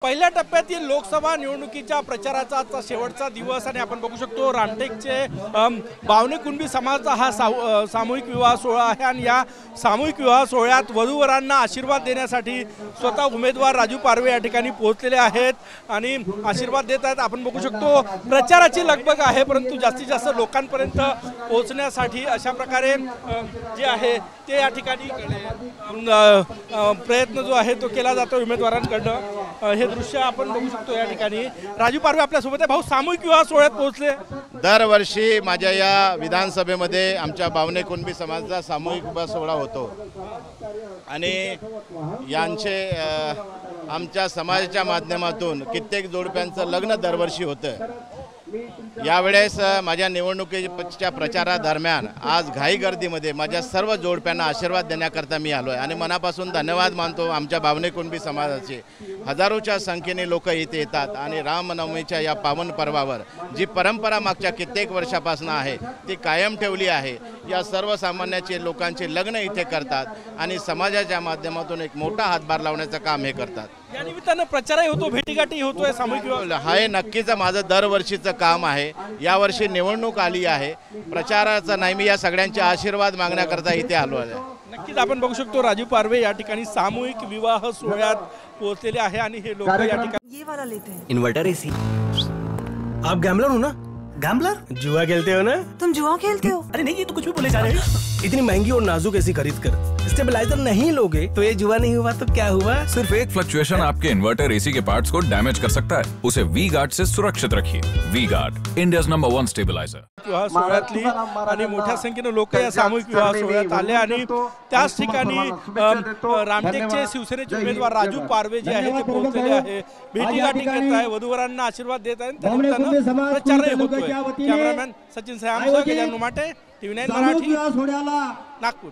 पहिल्या टप्प्यातील लोकसभा निवडणुकीच्या प्रचाराचा आजचा शेवटचा दिवस आणि आपण बघू शकतो रामटेकचे बावणे कुणबी समाजाचा हा सामूहिक विवाह सोहळा आहे आणि या सामूहिक विवाह सोहळ्यात वधूवरांना आशीर्वाद देण्यासाठी स्वतः उमेदवार राजू पारवे या ठिकाणी पोहोचलेले आहेत आणि आशीर्वाद देत आहेत। आपण बघू शकतो प्रचाराची लगबग आहे, परंतु जास्तीत जास्त लोकांपर्यंत पोहोचण्यासाठी अशा प्रकारे जे आहे ते या ठिकाणी प्रयत्न जो आहे तो केला जातो उमेदवारांकडनं। हे दृश्य आपण बघू शकतो या ठिकाणी राजू पारवे आपल्या सोबत आहे। भाऊ, सामूहिक विवाह सोहळ्यात पोहोचले। दरवर्षी माझ्या या विधानसभेमध्ये आमच्या बावणे कुणबी समाजाचा सामूहिक विवाह सोहळा होतो आणि यांचे आमच्या समाजाच्या माध्यमातून कित्येक जोडप्यांचं लग्न दरवर्षी होतं। यावेळेस माझ्या निवडणुकीच्या प्रचारादरम्यान आज घाई गर्दीमध्ये माझ्या सर्व जोडप्यांना आशीर्वाद देण्याकरता मी आलो आहे आणि मनापासून धन्यवाद मानतो आमच्या बावणे कुणबी समाजाचे। हजारोच्या संख्येने लोक इथे येतात आणि रामनवमीच्या या पावन पर्वावर जी परंपरा मागच्या कित्येक वर्षापासून आहे ती कायम ठेवली आहे। या सर्वसामान्याचे लोकांचे लग्न इथे करतात आणि समाजाच्या माध्यमातून एक मोठा हातभार लावण्याचं काम हे करतात। या निमित्तानं प्रचारही होतो, भेटीगाठी होतोय सामूहिक विवाह। हे नक्कीच माझं दरवर्षीचं काम आहे। यावर्षी निवडणूक आली आहे, प्रचाराचा नाही, मी या सगळ्यांचे आशीर्वाद मागण्याकरता इथे आलो आहे। नक्कीच आपण बघू शकतो राजू पारवे या ठिकाणी सामूहिक विवाह सोहळ्यात पोहोचलेले आहे आणि हे लोक या ठिकाणी ये वाला लेते हैं। Inverter AC. आप गैम्बलर हो ना? गैम्बलर? जुआ खेलते हो ना? तुम जुआ खेलते हो? अरे नहीं, ये तो कुछ भी बोले जा रहे हैं। इतनी महंगी और नाजुक एसी खरीद कर स्टेबलाइजर नहीं लोगे तो ये जुआ नहीं हुआ तो क्या हुआ? सिर्फ एक फ्लक्चुएशन आपके इन्वर्टर एसी के पार्ट्स को डैमेज कर सकता है। उसे वी गार्ड से सुरक्षित रखिए। V guard, India's number 1 stabiliser. विवाह सोहळ्यातली आणि मोठ्या संख्येने लोक या सामूहिक विवाह सोहळ्यात आले आणि त्याच ठिकाणी रामटेकचे शिवसेनेचे उमेदवार राजू पारवे जे आहे ते पोहोचलेले आहे, भेटीगाठी करत आहे, वधूवरांना आशीर्वाद देत आहे, त्यानिमित्तानं प्रचारही होतोय। कॅमेरामॅन सचिन सयामसह गजानन माटे, TV9 मराठी, नागपूर।